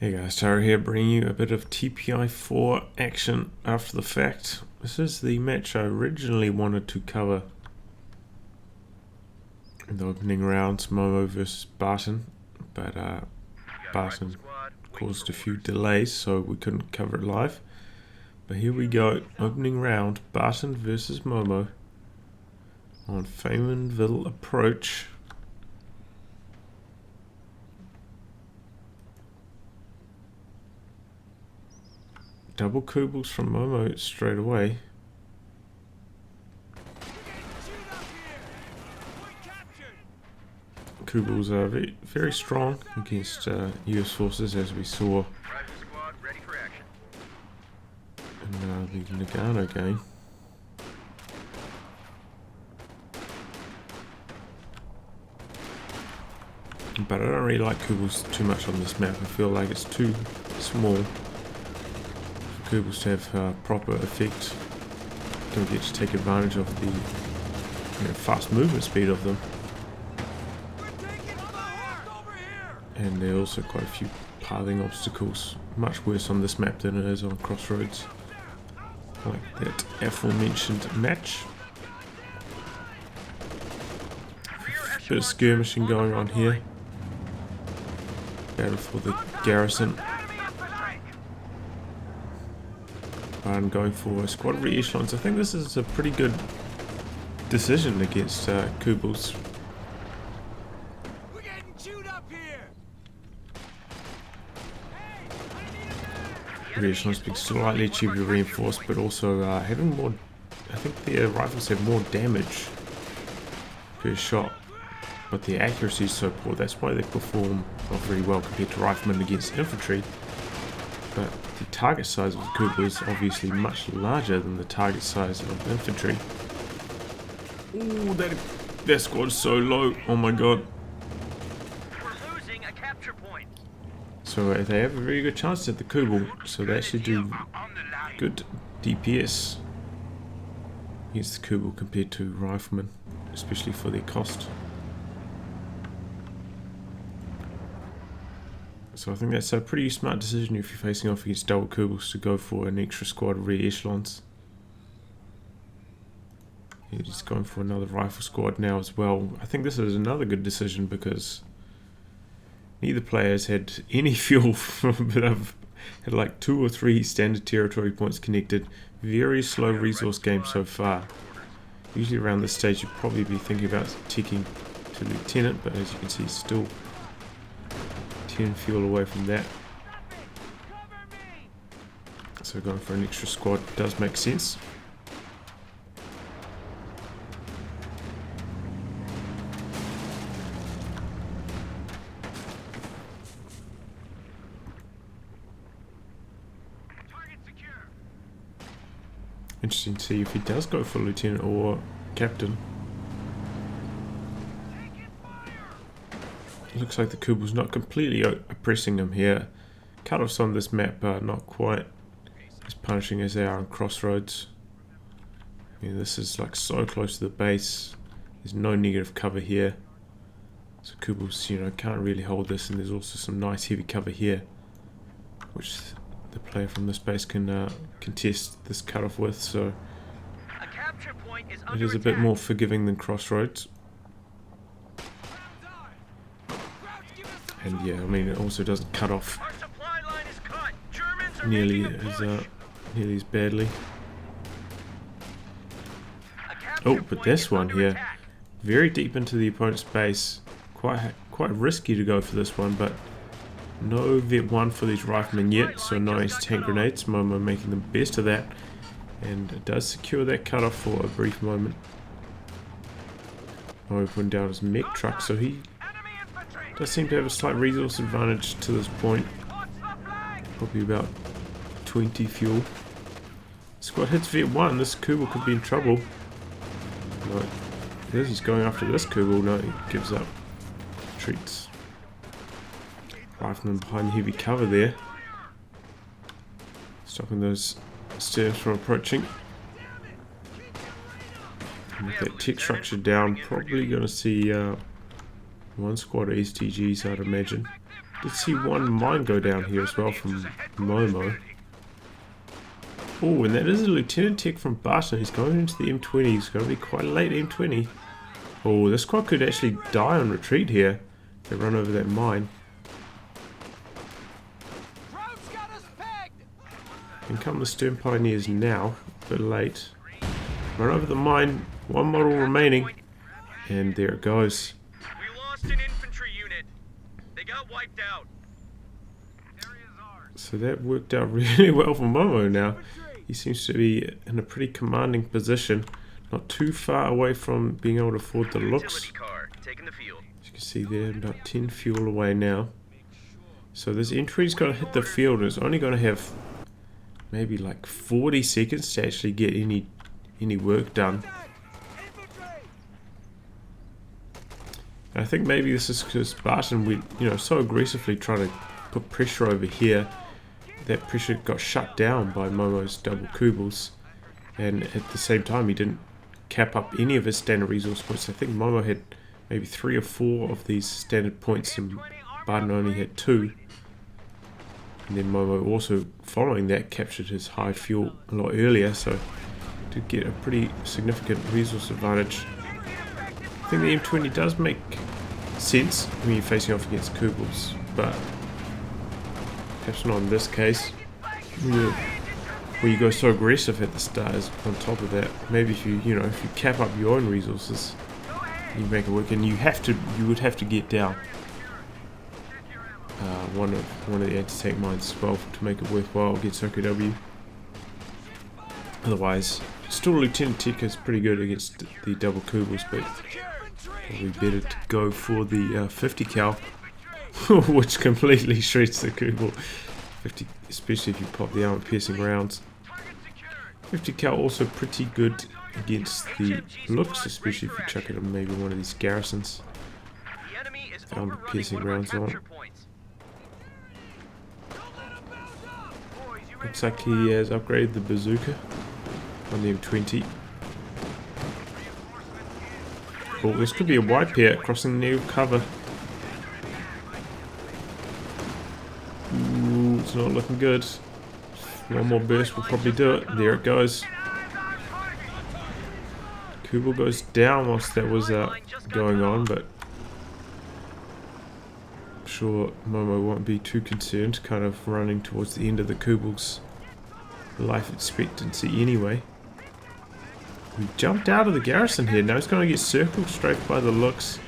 Hey guys, Tara here, bringing you a bit of tPI4 action after the fact. This is the match I originally wanted to cover in the opening rounds, Momo versus Barton, but Barton caused a few delays, so we couldn't cover it live. But here we go, opening round, Barton versus Momo on Faymanville approach. Double Kubels from Momo straight away. Kubels are very strong against US forces, as we saw in the Nagano game. But I don't really like Kubels too much on this map. I feel like it's too small. Kubels to have proper effect. Don't get to take advantage of the fast movement speed of them. And there are also quite a few piling obstacles. Much worse on this map than it is on Crossroads. Like that aforementioned match. A bit of skirmishing going on here. Battle for the garrison. I'm going for squad re-echelons. I think this is a pretty good decision against Kubels. Re-echelons being slightly cheaper to reinforce, but also having more. I think their rifles have more damage per shot, but the accuracy is so poor. That's why they perform not very well compared to riflemen against infantry. But the target size of the Kubel is obviously much larger than the target size of infantry. Ooh, that squad is so low. Oh my god. We're losing a capture point. So they have a very good chance at the Kubel. So they actually do good DPS against the Kubel compared to riflemen, especially for their cost. So I think that's a pretty smart decision if you're facing off against double Kubels to go for an extra squad of re-echelons. He's going for another rifle squad now as well. I think this is another good decision because neither players had any fuel, but I've had like 2 or 3 standard territory points connected. Very slow resource game so far. Usually around this stage you'd probably be thinking about ticking to lieutenant, but as you can see still 10 fuel away from that. So going for an extra squad does make sense. Interesting to see if he does go for lieutenant or captain. Looks like the Kubel's not completely oppressing him here. Cut-offs on this map are not quite as punishing as they are on Crossroads. This is like so close to the base. There's no negative cover here. So Kubel's, can't really hold this, and there's also some nice heavy cover here, which the player from this base can contest this cut-off with. So it is a bit more forgiving than Crossroads. And yeah, it also doesn't cut off nearly as badly. Oh, but this one here, very deep into the opponent's base. Quite risky to go for this one, but no Vet 1 for these riflemen yet, so no anti-tank grenades. Momo making the best of that, and it does secure that cutoff for a brief moment. Momo putting down his mech truck, so he does seem to have a slight resource advantage to this point. Probably about 20 fuel. Squad hits Vet 1. This Kubel could be in trouble. No, he's going after this Kubel. No, he gives up. Treats. Rifleman behind the heavy cover there. Stopping those stairs from approaching. And with that tech structure down, probably going to see one squad of STGs, I'd imagine. Did see one mine go down here as well from Momo. Oh, and that is a Lieutenant Tech from Barton. He's going into the M20. He's going to be quite a late M20. Oh, this squad could actually die on retreat here. They run over that mine. In come the Stern Pioneers now. A bit late. Run over the mine. One model remaining. And there it goes. We lost an infantry unit. They got wiped out. So that worked out really well for Momo now. He seems to be in a pretty commanding position. Not too far away from being able to afford the looks. Car, taking the field. As you can see there, about 10 fuel away now. So this entry's got to hit the field, and it's only going to have maybe like 40 seconds to actually get any work done. And I think maybe this is because Barton, so aggressively trying to put pressure over here. That pressure got shut down by Momo's double Kubels, and at the same time he didn't cap up any of his standard resource points. I think Momo had maybe 3 or 4 of these standard points and Barton only had 2. And then Momo also, following that, captured his high fuel a lot earlier, so did get a pretty significant resource advantage. I think the M20 does make sense when you're facing off against Kubels, but perhaps not in this case, where you go so aggressive at the start. Is on top of that, maybe if you cap up your own resources, you make it work, and you would have to get down one of the anti-tank mines as well to make it worthwhile against OKW. Otherwise, still Lieutenant Tech is pretty good against the double Kubels, but probably better to go for the 50 cal. Which completely shreds the Kubel. 50, especially if you pop the armor-piercing rounds. 50 cal also pretty good against the looks, especially if you chuck it on maybe one of these garrisons. The armor-piercing rounds on. Looks like he has upgraded the bazooka on the M20. Oh, this could be a wipe here, crossing the new cover. It's not looking good. One more burst will probably do it. There it goes. Kubel goes down whilst that was going on, but I'm sure Momo won't be too concerned, kind of running towards the end of the Kubel's life expectancy anyway. He jumped out of the garrison here. Now he's going to get circled straight by the looks,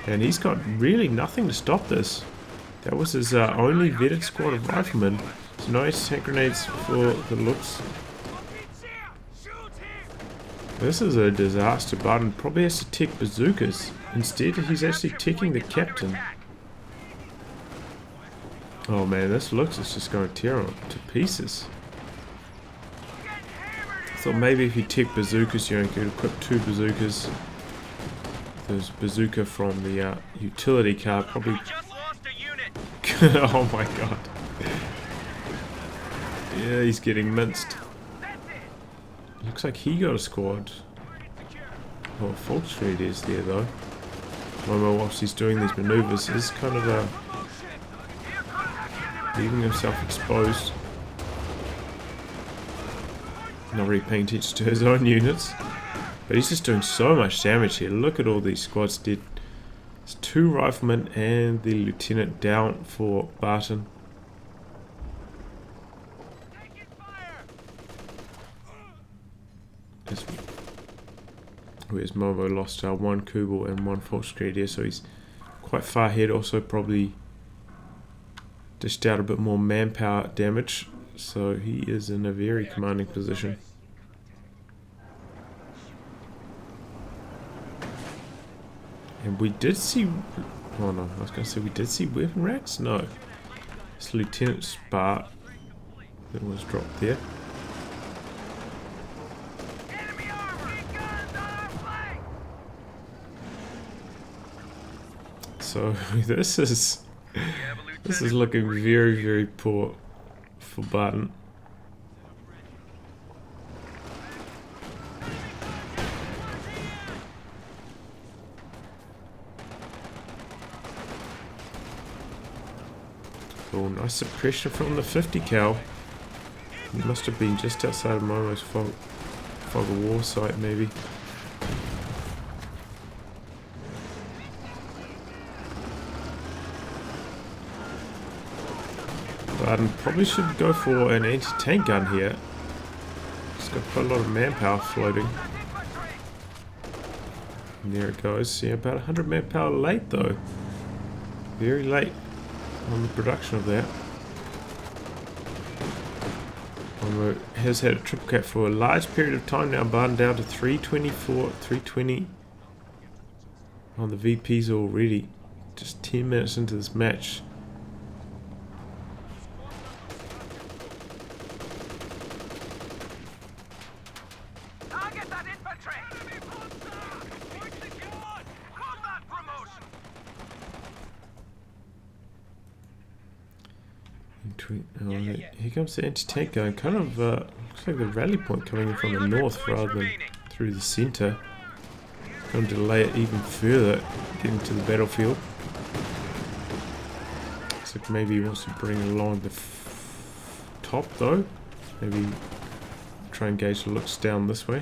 and he's got really nothing to stop this. That was his only vetted squad of riflemen. So no anti-tank grenades for the looks. This is a disaster. Barton probably has to tech bazookas. Instead, he's actually teching the captain. Oh man, this looks is just going to tear him to pieces. I thought maybe if you tech bazookas, you could equip 2 bazookas. There's bazooka from the utility car, probably. Oh my god. Yeah, he's getting minced. Looks like he got a squad. Oh, Volksfried is there though. Momo, whilst he's doing these maneuvers, is kind of leaving himself exposed. Not really paying attention to his own units. But he's just doing so much damage here. Look at all these squads dead. It's 2 riflemen and the lieutenant down for Barton. Whereas Momo lost 1 Kubel and 1 Volksgrenadier, so he's quite far ahead. Also probably dished out a bit more manpower damage, so he is in a very commanding position. And we did see... Oh no, I was going to say we did see weapon racks? No. It's Lieutenant Spar that was dropped there. So this is looking very, very poor for Barton. Cool, nice suppression from the 50 cal. He must have been just outside of Momo's fog of war site, maybe. Barton probably should go for an anti-tank gun here. It's got quite a lot of manpower floating. And there it goes. Yeah, about 100 manpower late though. Very late on the production of that. Momo has had a triple cap for a large period of time now. Barton down to 324, 320 on the VPs already. Just 10 minutes into this match. Target that infantry! Combat promotion! Here comes the anti-tank gun. Kind of looks like the rally point coming in from the north rather than through the center. Going to delay it even further getting to the battlefield. Looks like maybe he wants to bring it along the top though. Maybe try and gauge the looks down this way.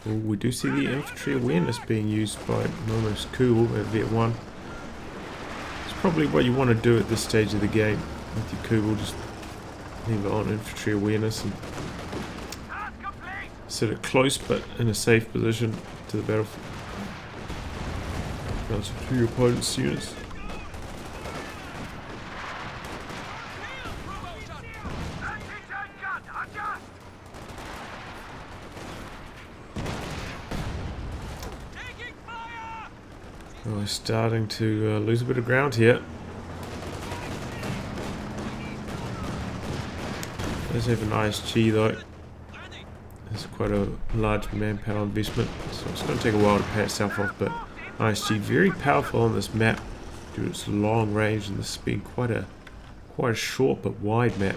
Ooh, we do see the infantry awareness being used by Momo's Cool at Vet 1. It's probably what you want to do at this stage of the game. With your Kugel, just leave it on infantry awareness and sit it close but in a safe position to the battlefield relative to your opponent's units. Oh, we're starting to lose a bit of ground here. Does have an ISG though. It's quite a large manpower investment, so it's going to take a while to pay itself off. But ISG very powerful on this map due to its long range, and this being quite a short but wide map.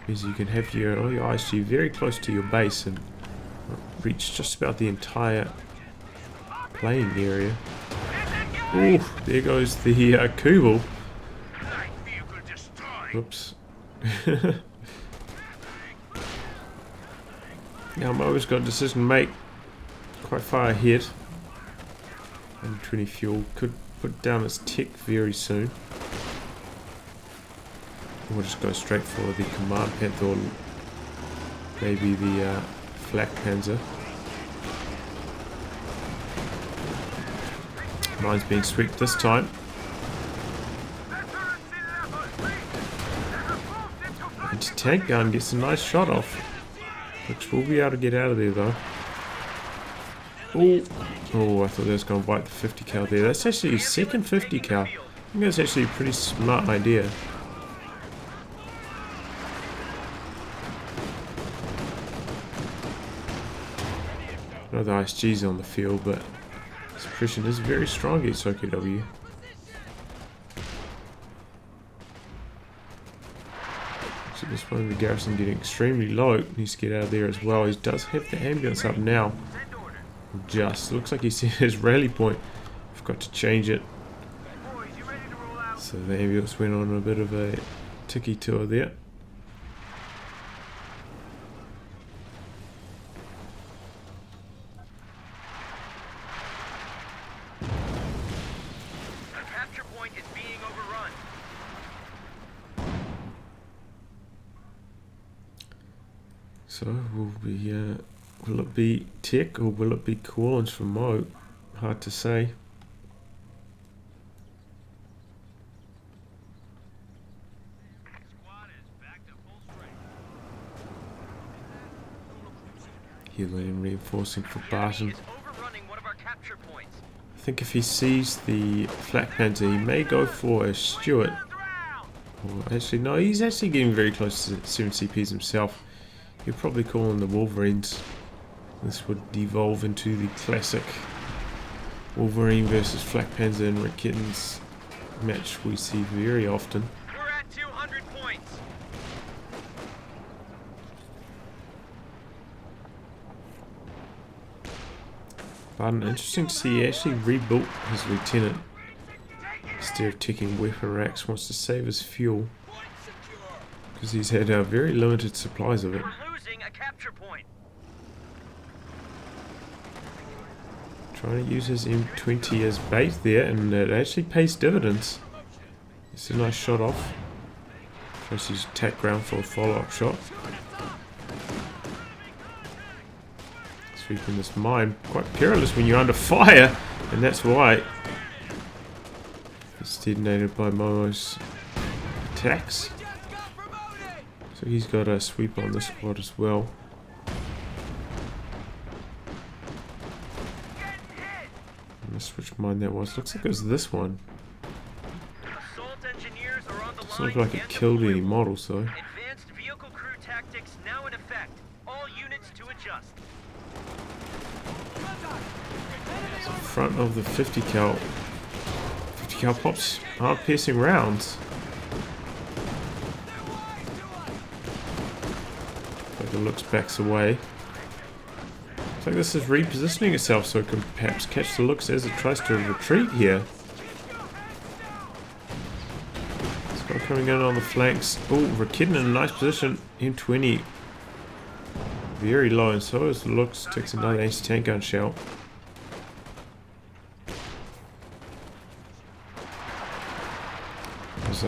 Means you can have your ISG very close to your base and reach just about the entire playing area. Ooh, there goes the Kubel. Whoops. Now Momo's got a decision to make. Quite far ahead. 120 fuel. Could put down its tech very soon. We'll just go straight for the Command Panther or maybe the Flak Panzer. Mine's being swept this time. Anti-tank gun gets a nice shot off. Which we'll be able to get out of there though. Ooh. Oh, I thought that was going to wipe the 50 cal there. That's actually his second 50 cal. I think that's actually a pretty smart idea. I know the ISG's on the field, but suppression is very strong against OKW. So this one, the garrison getting extremely low. Needs to get out of there as well. He does have the ambulance up now. Just looks like he's his rally point. Forgot to change it. So the ambulance went on a bit of a tiki tour there. So will it be tech or will it be call-ins from Mo? Hard to say. Healing and reinforcing for Barton. I think if he sees the Flak Panzer, he may go for a Stuart. Or actually, no, he's actually getting very close to 7 CPs himself. He'll probably call in the Wolverines. This would devolve into the classic Wolverine versus Flak Panzer and Rick Kitten's match we see very often. We're at 200 points. But interesting to see he actually rebuilt his lieutenant. Instead of taking weapon racks, wants to save his fuel. Because he's had very limited supplies of it. We're losing a capture point. Trying to use his M20 as bait there, and it actually pays dividends. It's a nice shot off. Tries to use attack ground for a follow-up shot. Sweeping this mine. Quite perilous when you're under fire, and that's why it's detonated by Momo's attacks. So he's got a sweep on this squad as well. I missed which mine that was. Looks like it was this one. Doesn't look like it killed any models though. Advanced vehicle crew tactics now in effect. All units to adjust. So front of the 50 cal. 50 cal pops hard piercing rounds. Like it looks backs away. Looks like this is repositioning itself so it can perhaps catch the looks as it tries to retreat here. Coming in on the flanks. Oh, Rakitten in a nice position. M20 very low, and so as the looks. Takes another anti-tank gun shell. It was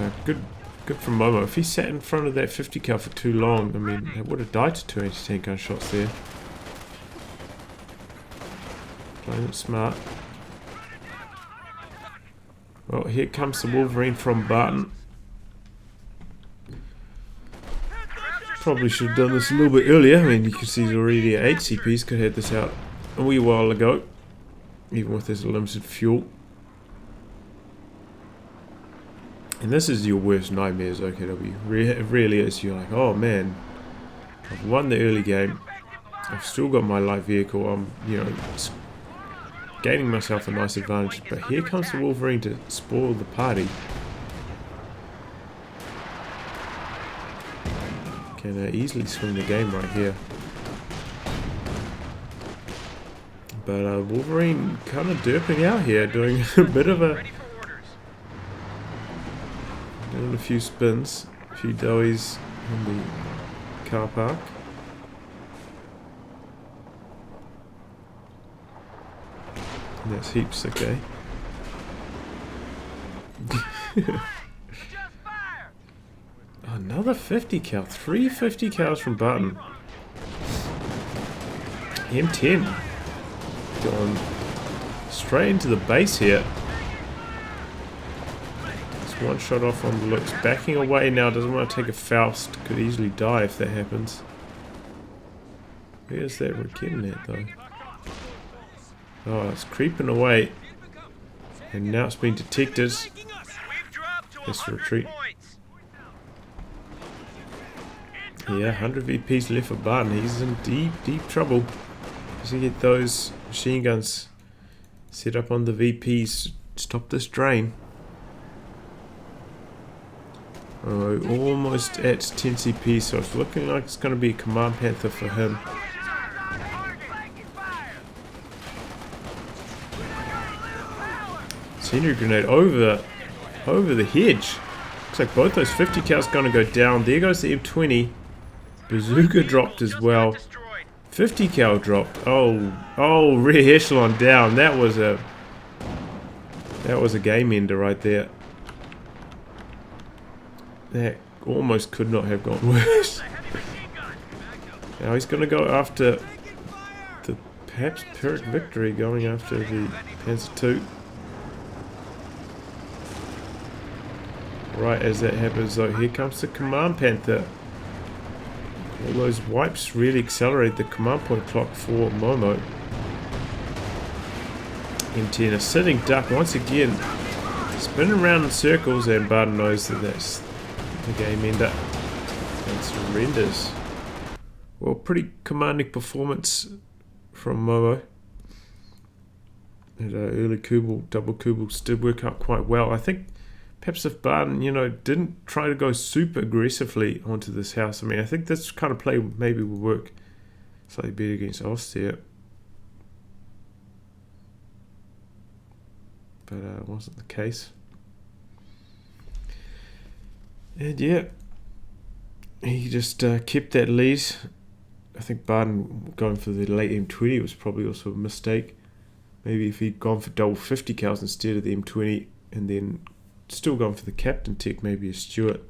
good from Momo. If he sat in front of that 50 cal for too long, I mean, it would have died to 2 anti-tank gun shots there. Playing it smart. Well, here comes the Wolverine from Barton. Probably should have done this a little bit earlier. I mean, you can see he's already at 8 CPs. Could have had this out a wee while ago, even with his limited fuel. And this is your worst nightmares, OKW. It really is. You're like, oh man, I've won the early game. I've still got my light vehicle. I'm, you know, gaining myself a nice advantage. But here comes the Wolverine to spoil the party. Can easily swing the game right here. But Wolverine kind of derping out here, doing a bit of a... doing a few spins, a few doughies in the car park. And that's heaps, okay. Another 50 cal. 3 50 cals from Barton. M10. Going straight into the base here. It's one shot off on the looks. Backing away now. Doesn't want to take a Faust. Could easily die if that happens. Where's that Rakitten at though? Oh, it's creeping away. And now it's been detected. Let's retreat. Yeah, 100 VPs left for Barton. He's in deep trouble. Does he get those machine guns set up on the VPs? Stop this drain. Oh, almost at 10 CP, so it's looking like it's going to be a Command Panther for him. Sentry grenade over the hedge. Looks like both those 50 cals going to go down. There goes the M20. Bazooka dropped as well. 50 cal dropped. Oh, rear echelon down. That was a game ender right there. That almost could not have gone worse. Now he's going to go after the perhaps Pyrrhic Victory, going after the Panzer II. Right as that happens though, here comes the Command Panther. All those wipes really accelerate the command point clock for Momo. M10 a sitting duck once again, spinning around in circles, and Barton knows that that's the game ender and surrenders. Well, pretty commanding performance from Momo. And early Kubel, double Kubels did work out quite well. I think perhaps if Barton, you know, didn't try to go super aggressively onto this house, I mean, I think this kind of play maybe would work slightly better against Ostia. But it wasn't the case. And yeah, he just kept that lead. I think Barton going for the late M20 was probably also a mistake. Maybe if he'd gone for double 50 cows instead of the M20 and then still gone for the captain tech, maybe a Stewart,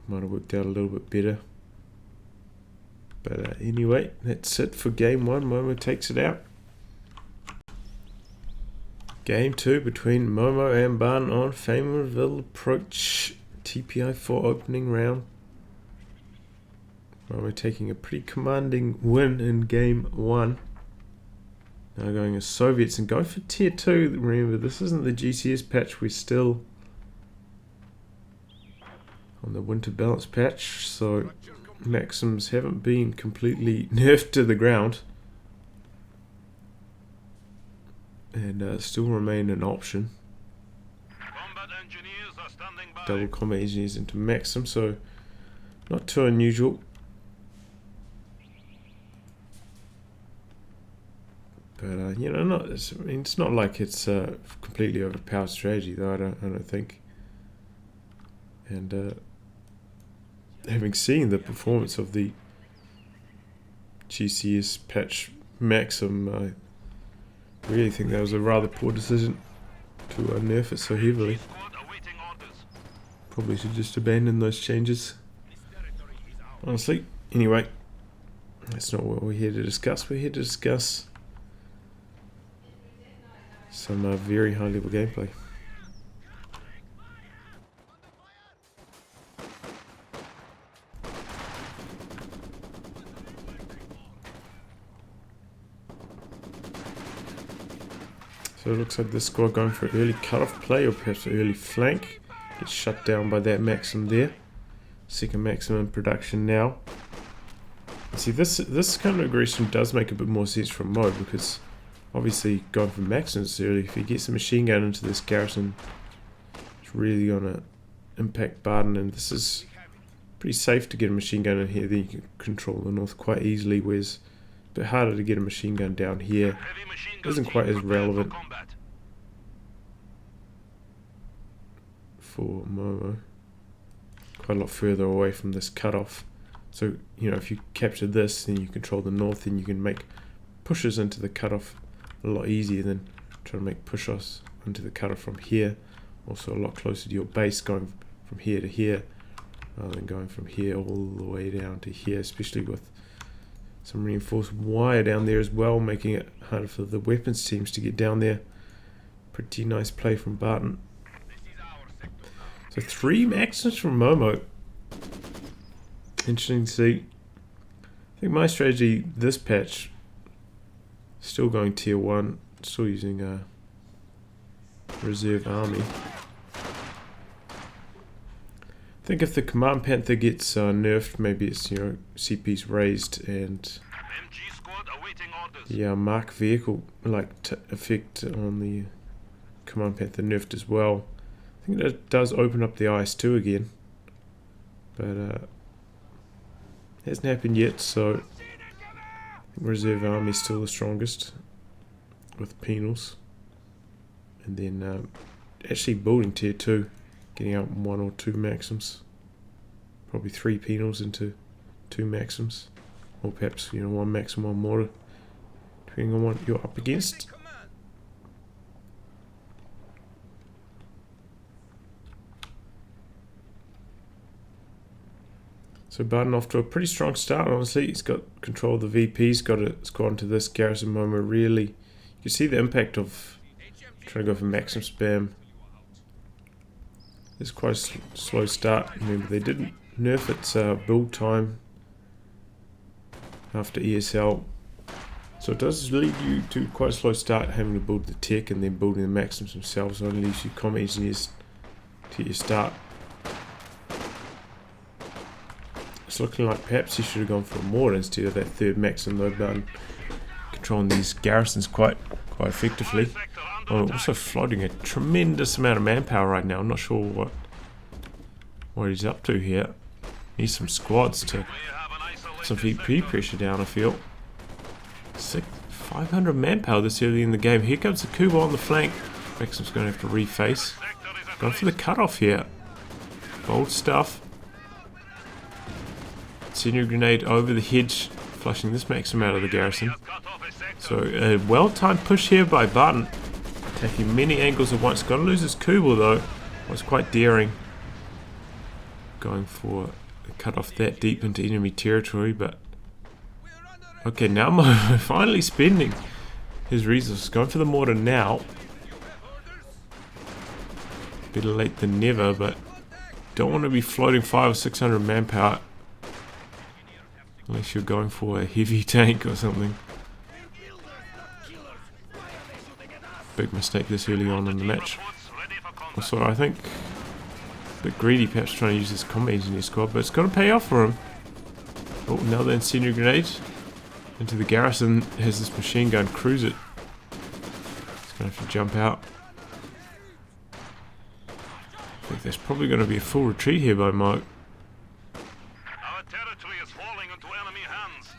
might have worked out a little bit better. But anyway, that's it for game 1. Momo takes it out. Game 2 between Momo and Barton on Famerville approach. tPI4 opening round. Momo taking a pretty commanding win in game 1. Now going as Soviets and go for tier 2. Remember, this isn't the GCS patch. We're still on the winter balance patch, so Maxims haven't been completely nerfed to the ground and still remain an option. Double combat engineers into Maxim, so not too unusual. But you know, it's not like it's a completely overpowered strategy, though. I don't think. And having seen the performance of the GCS patch Maxim, I really think that was a rather poor decision to nerf it so heavily. Probably should just abandon those changes, honestly. Anyway, that's not what we're here to discuss. We're here to discuss some very high level gameplay. So it looks like this squad going for early cut-off play or perhaps early flank. Gets shut down by that Maxim there. Second Maxim in production now. See, this kind of aggression does make a bit more sense from Mo, because obviously going for Maxims early, if he gets a machine gun into this garrison, it's really going to impact Barton, and this is pretty safe to get a machine gun in here, then you can control the north quite easily, whereas a bit harder to get a machine gun down here. Isn't quite as relevant for Momo. Quite a lot further away from this cutoff. So, you know, if you capture this, then you control the north, and you can make pushes into the cutoff a lot easier than trying to make push-offs into the cutoff from here. Also a lot closer to your base, going from here to here, rather than going from here all the way down to here, especially with some reinforced wire down there as well, making it harder for the weapons teams to get down there. Pretty nice play from Barton. So 3 Maxims from Momo. Interesting to see. I think my strategy this patch, still going tier 1, still using a reserve army. I think if the Command Panther gets nerfed, maybe it's, you know, CP's raised and the Mark vehicle like effect on the Command Panther nerfed as well. I think that does open up the IS-2 again, but hasn't happened yet, so I think Reserve Army is still the strongest with penals. And then actually building tier 2, getting out 1 or 2 Maxims, probably 3 penals into 2 Maxims, or perhaps, you know, 1 Maxim, 1 mortar, depending on what you're up against. So Barton off to a pretty strong start, honestly. He's got control of the VP, he's got a squad into this garrison Momo. Really, you can see the impact of trying to go for Maxim spam. It's quite a slow start. Remember, they didn't nerf its build time after ESL. So it does lead you to quite a slow start, having to build the tech and then building the Maxims themselves. It only leaves you combat engineers to your start. It's looking like perhaps he should have gone for a mortar instead of that third Maxim, though. Barton controlling these garrisons quite effectively. Oh, also floating a tremendous amount of manpower right now. I'm not sure what he's up to here. Needs some squads to put some VP pressure down, I feel. 500 manpower this early in the game. Here comes the Kuba on the flank. Maxim's going to have to reface. Going for the cutoff here. Bold stuff. Senior grenade over the hedge, flushing this Maxim out of the garrison. So a well-timed push here by Barton, attacking many angles at once. Got to lose his Kubel though. Was quite daring, going for a cut off that deep into enemy territory. But okay, now Momo finally spending his resources, going for the mortar now. Better late than never, but don't want to be floating 500 or 600 manpower unless you're going for a heavy tank or something. Big mistake this early on in the match. Also, I think a bit greedy perhaps trying to use this combat engineer squad, but it's got to pay off for him. Oh, now then senior grenade into the garrison, has this machine gun, cruise it. He's going to have to jump out. I think there's probably going to be a full retreat here by Mo. Our territory is falling into enemy hands.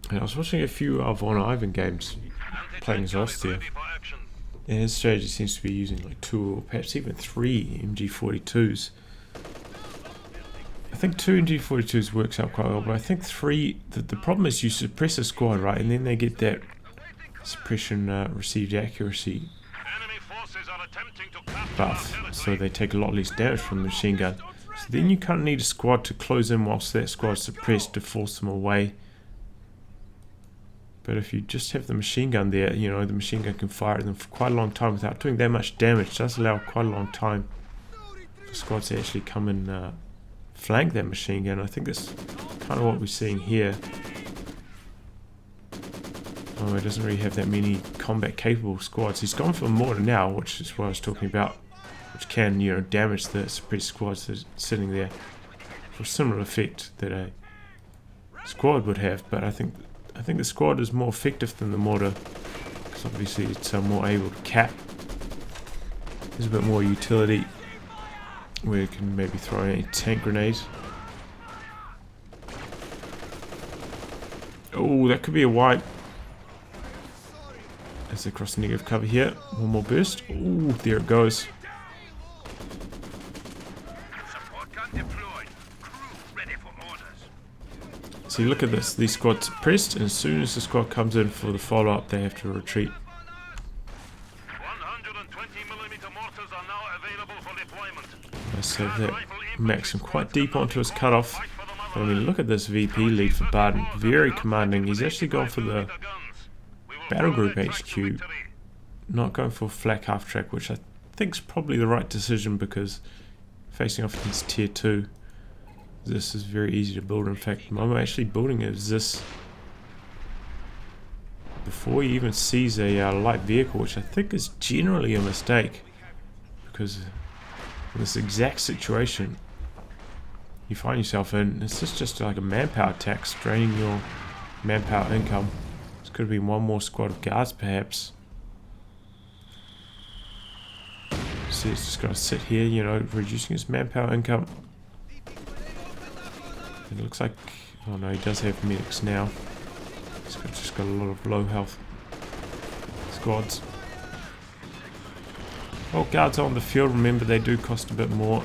And I was watching a few Von Ivan games playing as Ostia, and his strategy seems to be using like 2 or perhaps even 3 MG42s. I think 2 MG42s works out quite well, but I think 3, the problem is you suppress a squad, right, and then they get that suppression received accuracy buff, so they take a lot less damage from the machine gun. So then you kind of need a squad to close in whilst that squad's suppressed to force them away. But if you just have the machine gun there, you know, the machine gun can fire at them for quite a long time without doing that much damage. It does allow quite a long time for squads to actually come and flank that machine gun. I think that's kind of what we're seeing here. Oh, he doesn't really have that many combat capable squads. He's gone for mortar now, which is what I was talking about, which can, you know, damage the suppressed squads that are sitting there for a similar effect that a squad would have. But I think the squad is more effective than the mortar, because obviously it's more able to cap. There's a bit more utility where you can maybe throw in a tank grenade. Oh, that could be a wipe. As they cross the negative cover here. One more burst. Oh, there it goes. See, look at this. These squads are pressed, and as soon as the squad comes in for the follow-up, they have to retreat. 120mm mortars are now available for deployment. I save that Maxim quite deep onto his cutoff. But I mean, look at this VP lead for Barton. Very commanding. He's actually gone for the battle group HQ, not going for flak half track, which I think is probably the right decision, because facing off against tier 2, this is very easy to build. In fact, Momo actually building it as this before he even sees a light vehicle, which I think is generally a mistake, because in this exact situation you find yourself in, it's just like a manpower tax, draining your manpower income. This could have been one more squad of guards perhaps. See, it's just going to sit here, you know, reducing his manpower income. It looks like, oh no, he does have medics now. He's just got a lot of low health squads. Well, guards on the field, remember they do cost a bit more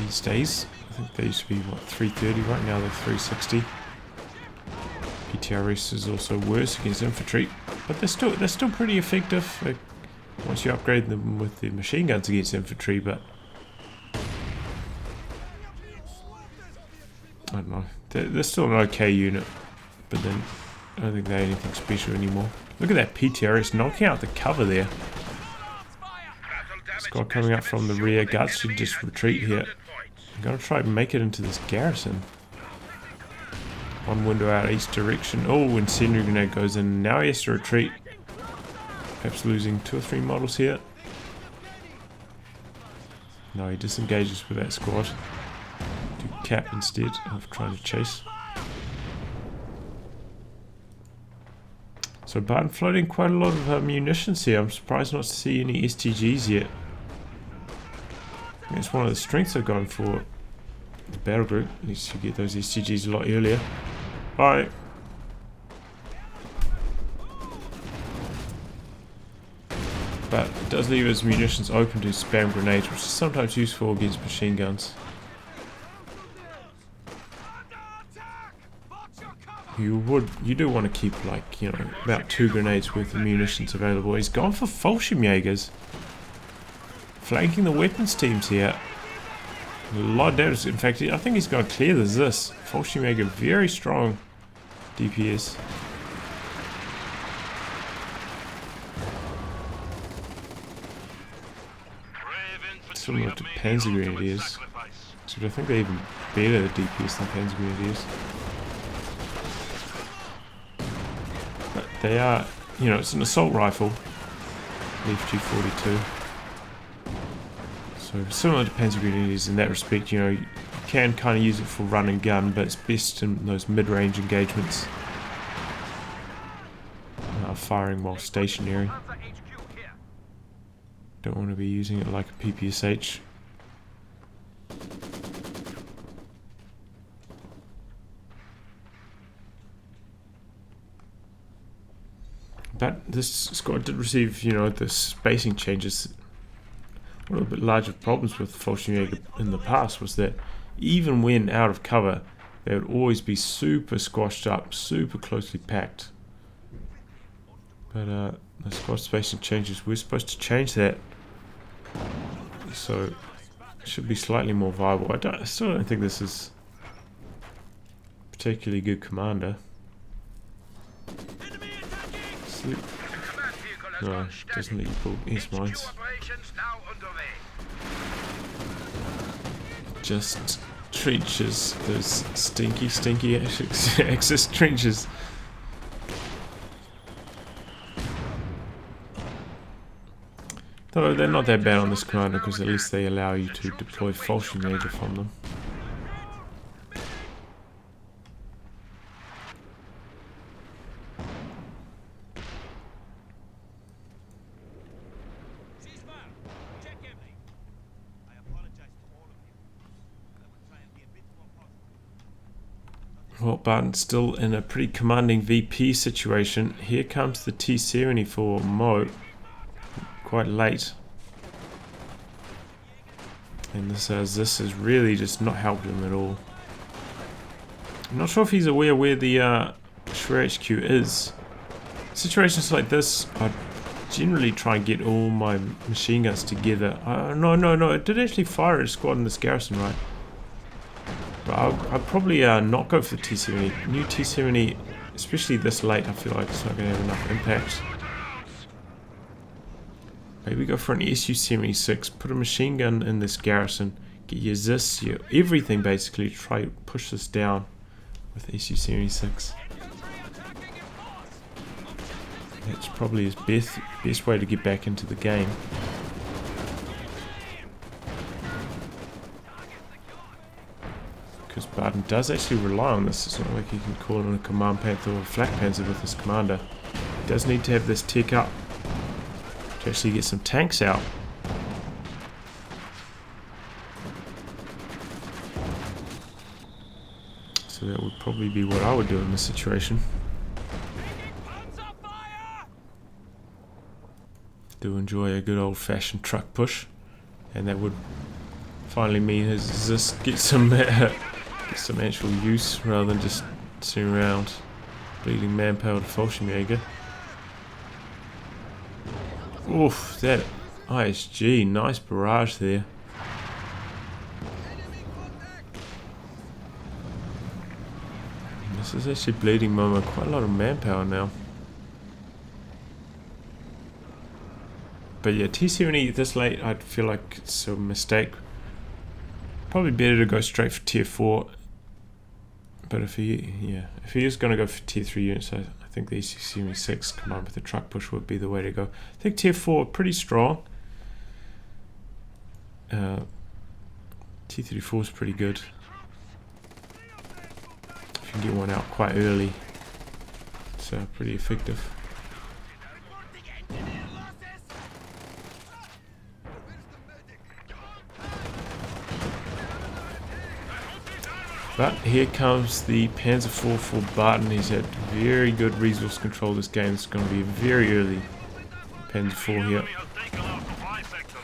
these days. I think they used to be, what, 330, right now they're 360. PTRS is also worse against infantry, but they're still pretty effective once you upgrade them with the machine guns against infantry. But I don't know, they're still an okay unit, but then I don't think they're anything special anymore. Look at that PTRS knocking out the cover there. Squad coming up from the rear, guards should just retreat here. I'm gonna try and make it into this garrison. One window out each direction. Oh, incendiary grenade goes in. Now he has to retreat. Perhaps losing 2 or 3 models here. No, he disengages with that squad. Do cap instead of trying to chase. So Barton floating quite a lot of munitions here. I'm surprised not to see any STGs yet. I think it's one of the strengths of going for the battle group. At least you get those STGs a lot earlier. Bye. But it does leave his munitions open to spam grenades, which is sometimes useful against machine guns. You do want to keep, like, you know, about 2 grenades worth of munitions available. He's gone for Fallschirmjägers. Flanking the weapons teams here. A lot of damage. In fact, I think he's going to clear this. Fallschirmjäger, very strong DPS. Similar to Panzer Grenadiers. So I think they're even better DPS than Panzer Grenadiers. But they are, you know, it's an assault rifle. FG42. So similar to Panzer Grenadiers in that respect, you know, you can kind of use it for run and gun, but it's best in those mid-range engagements. Firing while stationary. Don't want to be using it like a PPSH. But this squad did receive, you know, the spacing changes. One of the larger problems with Fallschirmjäger in the past was that even when out of cover, they would always be super squashed up, super closely packed. But the squad spacing changes, we're supposed to change that. So it should be slightly more viable. I still don't think this is a particularly good commander. Sleep. No, doesn't let you pull east mines. Just trenches, those stinky access trenches. Though they're not that bad on this commander because at least they allow you to deploy Fallschirmjäger from them. Well, Barton's still in a pretty commanding VP situation. Here comes the T-70 for Mo. Quite late. And this has really just not helped him at all. I'm not sure if he's aware where the Schwer HQ is. Situations like this, I generally try and get all my machine guns together. No, it did actually fire a squad in this garrison, right? But I'd probably not go for the T-70. New T-70, especially this late, I feel like it's not going to have enough impact. Maybe go for an SU-76, put a machine gun in this garrison, get your ZIS, your everything basically, try to push this down with SU-76. That's probably his best way to get back into the game. Because Barton does actually rely on this. It's not like he can call in a Command Panther or a Flak Panzer with his commander. He does need to have this tick up to actually get some tanks out. So that would probably be what I would do in this situation. Do enjoy a good old-fashioned truck push, and that would finally mean his ZIS get some actual use rather than just sitting around bleeding manpower to Fallschirmjäger. Oof, that ISG, nice barrage there. And this is actually bleeding Momo quite a lot of manpower now. But yeah, T-70 this late, I feel like it's a mistake. Probably better to go straight for tier 4. But if he is going to go for tier 3 units, I think the EC-76 combined with the truck push would be the way to go. I think tier 4 pretty strong. T-34 is pretty good. If you can get one out quite early, it's pretty effective. But here comes the Panzer IV for Barton. He's had very good resource control this game. It's going to be a very early Panzer IV here. Enemy has taken out the Y sector.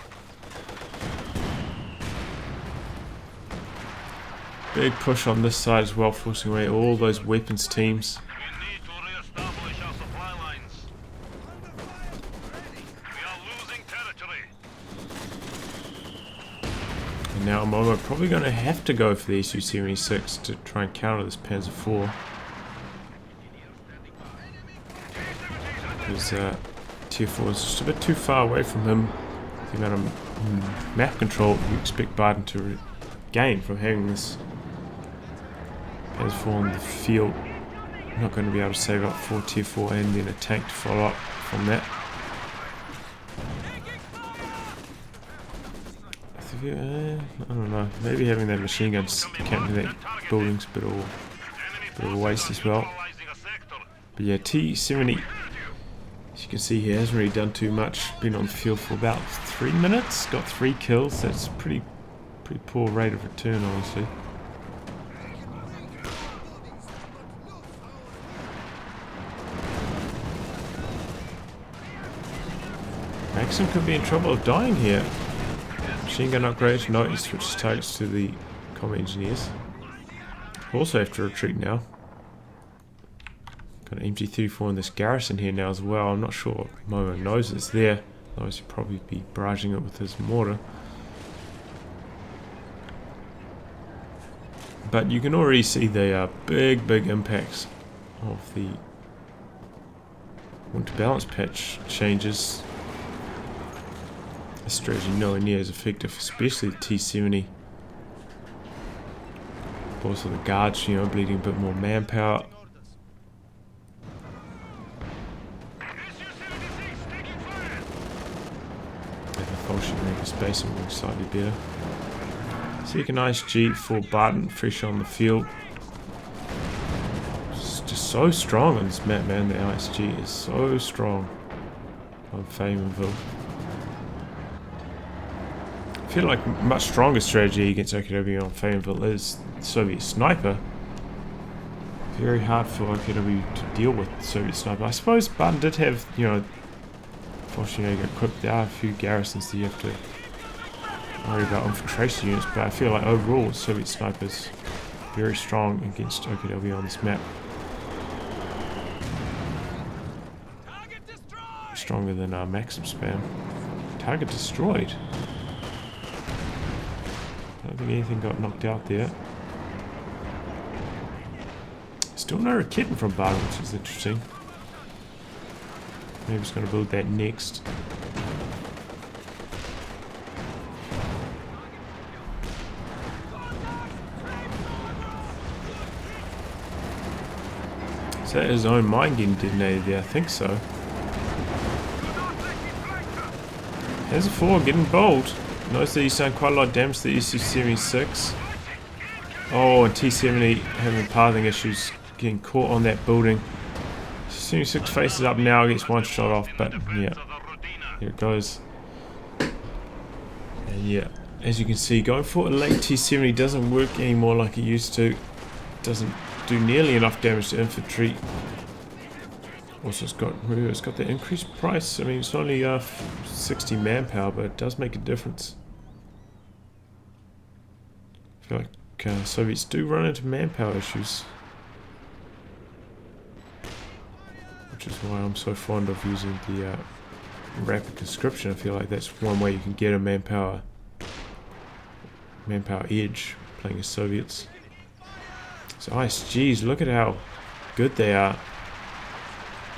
Big push on this side as well, forcing away all those weapons teams. We need to re-establish our supply lines. We are losing territory. And now Momo probably going to have to go for the Su-76 to try and counter this Panzer IV. Because Tier 4 is just a bit too far away from him. The amount of map control you expect Barton to gain from having this Panzer IV on the field. Not going to be able to save up for Tier 4 and then a tank to follow up from that. I don't know, maybe having that machine gun camping that building's a bit of a waste as well. But yeah, T70, as you can see here, hasn't really done too much. Been on the field for about 3 minutes, got 3 kills. That's a pretty poor rate of return, honestly. Maxim could be in trouble of dying here. Machine gun upgrade. No, he switches targets to the comm engineers. Also have to retreat now. Got an MG34 in this garrison here now as well. I'm not sure Momo knows it's there. Otherwise he'd probably be barraging it with his mortar. But you can already see the big impacts of the winter balance patch changes. This strategy nowhere near as effective, especially the T70. Also the guards, you know, bleeding a bit more manpower. The propulsion make spacing will be slightly better. Second ISG for Barton, fresh on the field. It's just so strong on this map, man. The ISG is so strong on Faymanville. I feel like a much stronger strategy against OKW on Faymanville is Soviet Sniper. Very hard for OKW to deal with Soviet Sniper. I suppose Barton did have, you know, fortunately equipped. There are a few garrisons that you have to worry about infiltration units, but I feel like overall Soviet Sniper is very strong against OKW on this map. Stronger than Maxim spam. Target destroyed. I don't think anything got knocked out there. Still no Raketen from Barton, which is interesting. Maybe he's going to build that next. Is that his own mine getting detonated there? I think so. There's a 4 getting bold. Notice that he's done quite a lot of damage to the Su-76. Oh, and T-70 having pathing issues, getting caught on that building. Su-76 faces up now, gets one shot off, but yeah, here it goes. And yeah, as you can see, going for a late T-70 doesn't work anymore like it used to. Doesn't do nearly enough damage to infantry. Also, it's got the increased price. I mean, it's only 60 manpower, but it does make a difference. I feel like Soviets do run into manpower issues, which is why I'm so fond of using the rapid conscription. I feel like that's one way you can get a manpower edge playing as Soviets. So ISGs, look at how good they are.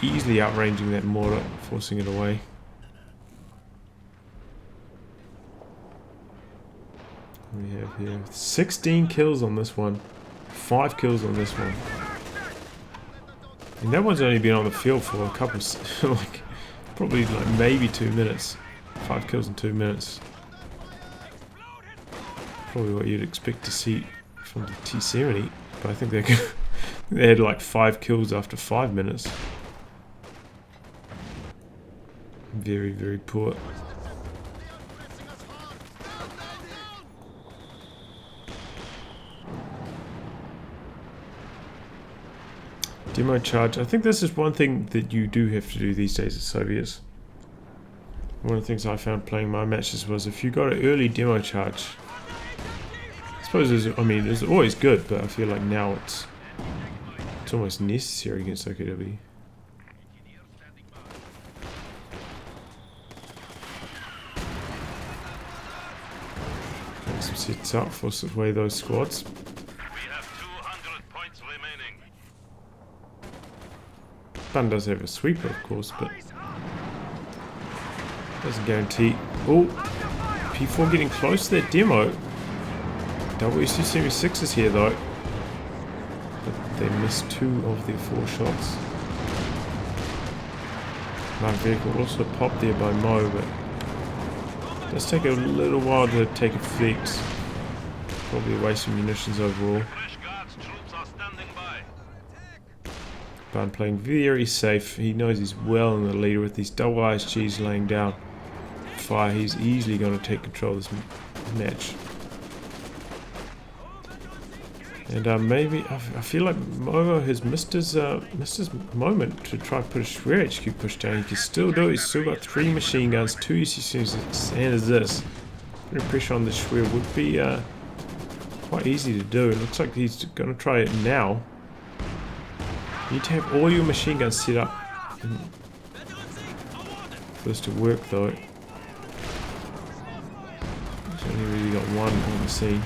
Easily outranging that mortar, forcing it away. We have here 16 kills on this one, 5 kills on this one. And that one's only been on the field for a couple, like probably like maybe 2 minutes. 5 kills in 2 minutes. Probably what you'd expect to see from the T-70, but I think they had like 5 kills after 5 minutes. Very, very poor. Demo charge. I think this is one thing that you do have to do these days as Soviets. One of the things I found playing my matches was if you got an early demo charge, I suppose it's always good, but I feel like now it's almost necessary against OKW. Some sets up for away those squads. We have 200 points remaining. Barton does have a sweeper, of course, but doesn't guarantee. Oh, P4 getting close to that demo. WC76 is here though, but they missed 2 of their 4 shots. My vehicle also popped there by Mo, but it does take a little while to take effect. Probably a waste of munitions overall. Fresh guards troops are standing by. Barton playing very safe. He knows he's well in the lead with these double ISGs laying down fire. He's easily going to take control of this match. And maybe I feel like Momo has missed his moment to try to put a Schwer HQ push down. He can still do it. He's still got 3 machine guns, 2 EC6s, and this. Putting pressure on the Schwer would be quite easy to do. It looks like he's going to try it now. You need to have all your machine guns set up for this to work, though. He's only really got 1 on the scene.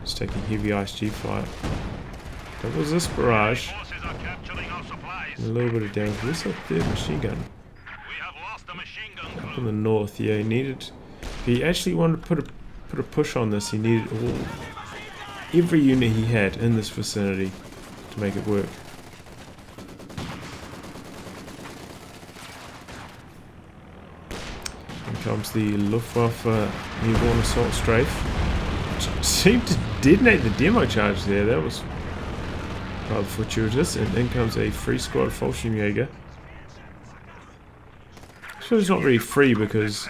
It's taking heavy ISG fire. That was this barrage. Forces are capturing our supplies. And a little bit of damage. Where's that third machine gun? We have lost a machine gun Up crew. in the north, yeah. He needed. He actually wanted to put a push on this. He needed every unit he had in this vicinity to make it work. Here comes the Luftwaffe airborne assault strafe. Seemed to detonate the demo charge there. That was rather fortuitous. And in comes a free squad Fallschirmjäger. So it's not really free because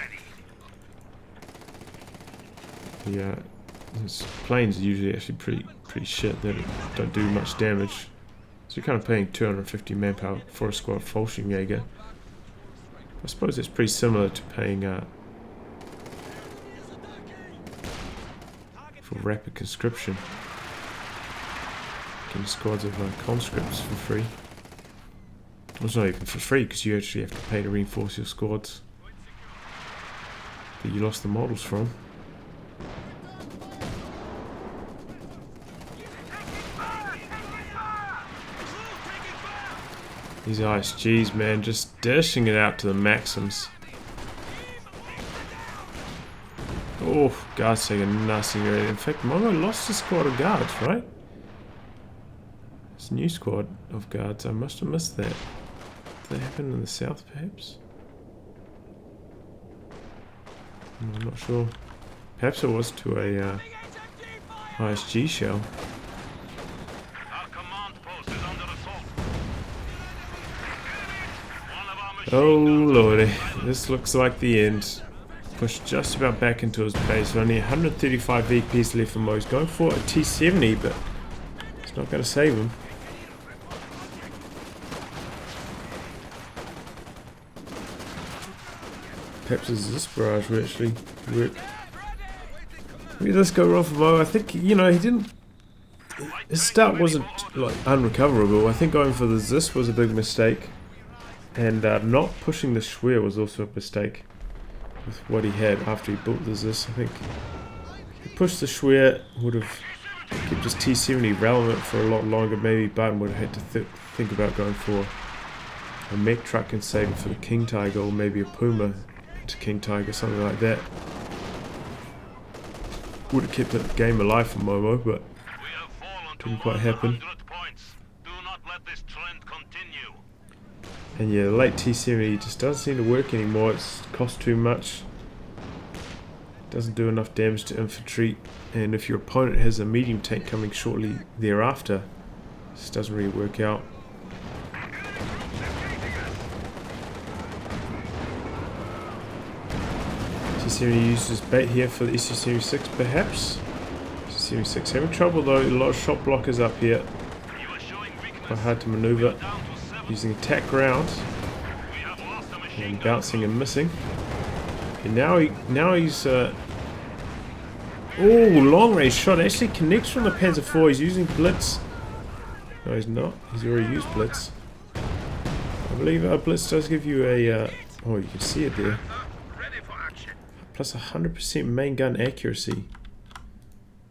his planes are usually actually pretty shit. They don't do much damage. So you're kind of paying 250 manpower for a squad Fallschirmjäger. I suppose it's pretty similar to paying for rapid conscription. Getting squads of conscripts for free. Well, it's not even for free because you actually have to pay to reinforce your squads that you lost the models from. These ISGs, man, just dishing it out to the maxims. Oh, guards taking nothing already. In fact, Momo lost a squad of guards, right? It's a new squad of guards. I must have missed that. Did that happen in the south, perhaps? I'm not sure. Perhaps it was to a ISG shell. Our command post is under assault. One of our machine Oh guns lordy, this looks like the end. Pushed just about back into his base. Only 135 VPs left for Mo. He's going for a T70, but it's not going to save him. Perhaps this barrage will actually work. Maybe this go wrong for Mo. I think, you know, he didn't. His start wasn't like unrecoverable. I think going for the Zis was a big mistake. And not pushing the Schwer was also a mistake. With what he had after he built the Zis, I think if he pushed the Schwer, would have kept his T70 relevant for a lot longer. Maybe Barton would have had to think about going for a mech truck and save it for the King Tiger, or maybe a Puma into King Tiger, something like that. Would have kept the game alive for Momo, but We have fallen to didn't quite happen. 100 points. Do not let this trend continue. And yeah, the late T70 just doesn't seem to work anymore. It's cost too much. Doesn't do enough damage to infantry. And if your opponent has a medium tank coming shortly thereafter, it just doesn't really work out. T70 uses bait here for the SU-76 perhaps. SU-76 having trouble though, a lot of shot blockers up here. You are showing weakness. quite hard to maneuver using attack ground and bouncing and missing. And now he's oh, long range shot actually connects from the Panzer IV. He's using blitz. No, he's not. He's already used blitz. I believe blitz does give you a oh, you can see it there. Plus 100% main gun accuracy.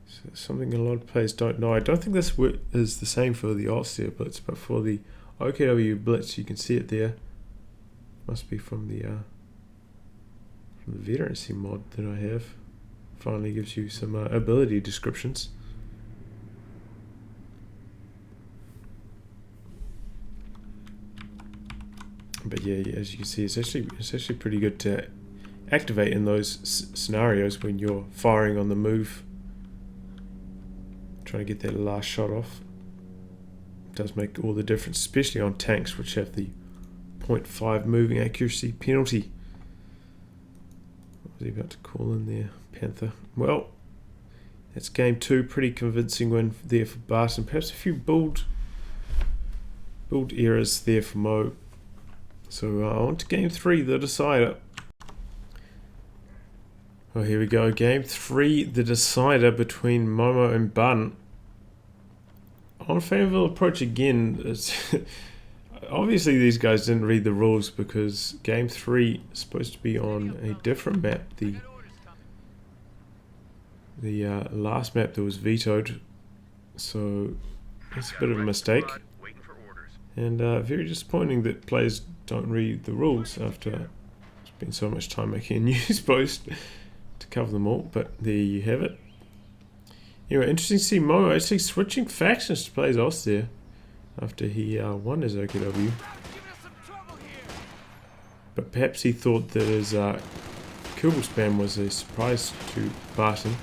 So something a lot of players don't know. I don't think this is the same for the Austria blitz, but for the OKW blitz, you can see it there. Must be from the veterancy mod that I have. Finally gives you some ability descriptions. But yeah, as you can see, it's actually pretty good to activate in those scenarios when you're firing on the move, trying to get that last shot off. It does make all the difference, especially on tanks which have the 0.5 moving accuracy penalty. What was he about to call in there? Panther. Well, that's game 2. Pretty convincing win there for Barton. Perhaps a few build errors there for Mo. So on to game 3, the decider. Oh, here we go. Game 3, the decider between Momo and Barton. On Fayetteville approach again. It's obviously these guys didn't read the rules because game 3 is supposed to be on a different map. The last map that was vetoed. So it's a bit of a mistake. And very disappointing that players don't read the rules after spend so much time making a news post to cover them all. But there you have it. Anyway, interesting to see Momo actually switching factions to play as Austria after he won his OKW. But perhaps he thought that his kill spam was a surprise to Barton,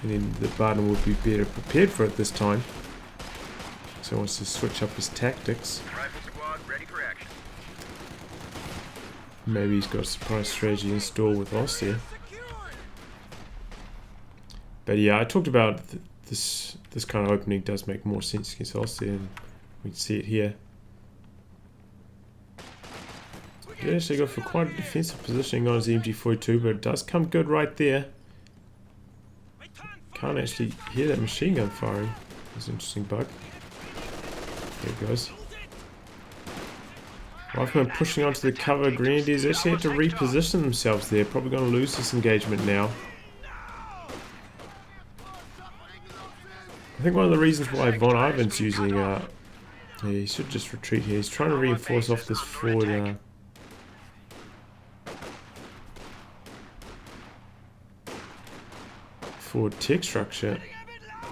and then that Barton would be better prepared for it this time. So he wants to switch up his tactics. Maybe he's got a surprise strategy in store with Austria. But yeah, I talked about this kind of opening does make more sense against Austria, and we can see it here. He did actually go for quite a defensive positioning on his MG42, but it does come good right there. Can't actually hear that machine gun firing. That's an interesting bug. There it goes. Riflemen pushing onto the cover. Grenadiers actually had to reposition themselves there. Probably going to lose this engagement now. I think one of the reasons why Von Ivan's using he should just retreat here. He's trying to reinforce off this forward forward tech structure.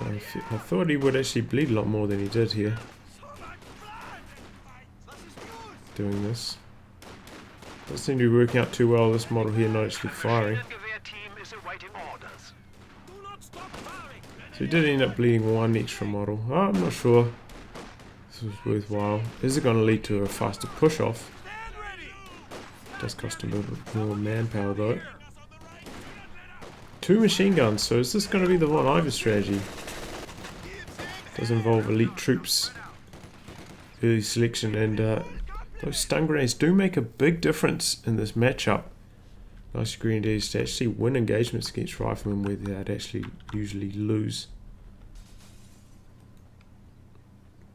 I thought he would actually bleed a lot more than he did here. Doing this. Doesn't seem to be working out too well, this model here not actually firing. So he did end up bleeding one extra model. Oh, I'm not sure this was worthwhile. Is it going to lead to a faster push off? Does cost him a bit more manpower though. 2 machine guns, so is this going to be the Von Ivan strategy? Does involve elite troops, early selection, and those stun grenades do make a big difference in this matchup. Nice Grenadiers to actually win engagements against Riflemen where they'd actually usually lose.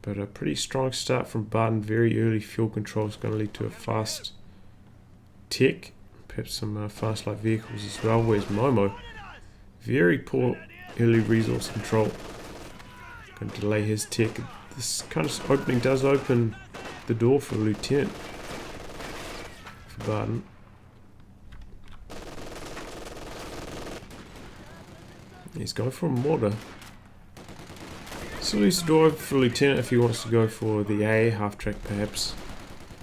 But a pretty strong start from Barton. Very early fuel control is going to lead to a fast tech. Perhaps some fast light vehicles as well. Where's Momo? Very poor early resource control. Going to delay his tech. This kind of opening does open the door for Lieutenant for Barton. He's going for a mortar. So leaves the door open for Lieutenant if he wants to go for the AA half-track perhaps.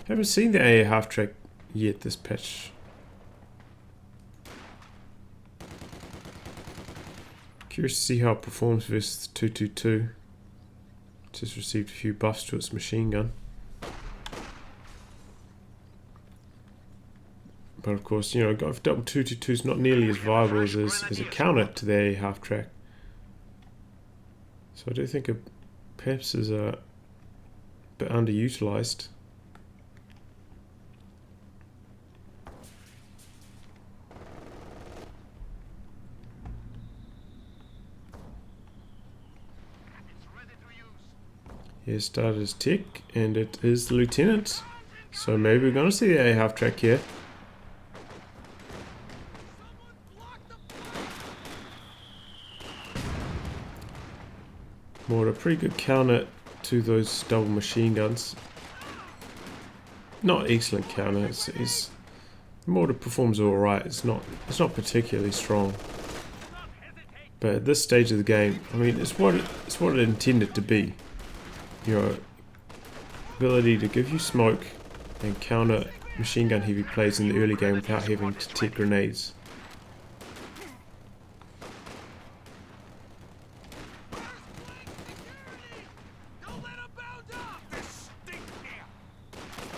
Haven't seen the AA half-track yet this patch. Curious to see how it performs versus the 222. Just received a few buffs to its machine gun. But of course, you know, going for double 222 is not nearly as viable as a counter to the AA half-track. So I do think it perhaps is a bit underutilized. Here's starter's tick, and it is the lieutenant. So maybe we're going to see the A half track here. Mortar, pretty good counter to those double machine guns. Not excellent counter. It's Mortar performs all right. It's not particularly strong. But at this stage of the game, I mean, it's what it intended to be. Your ability to give you smoke and counter machine gun heavy plays in the early game without having to take grenades.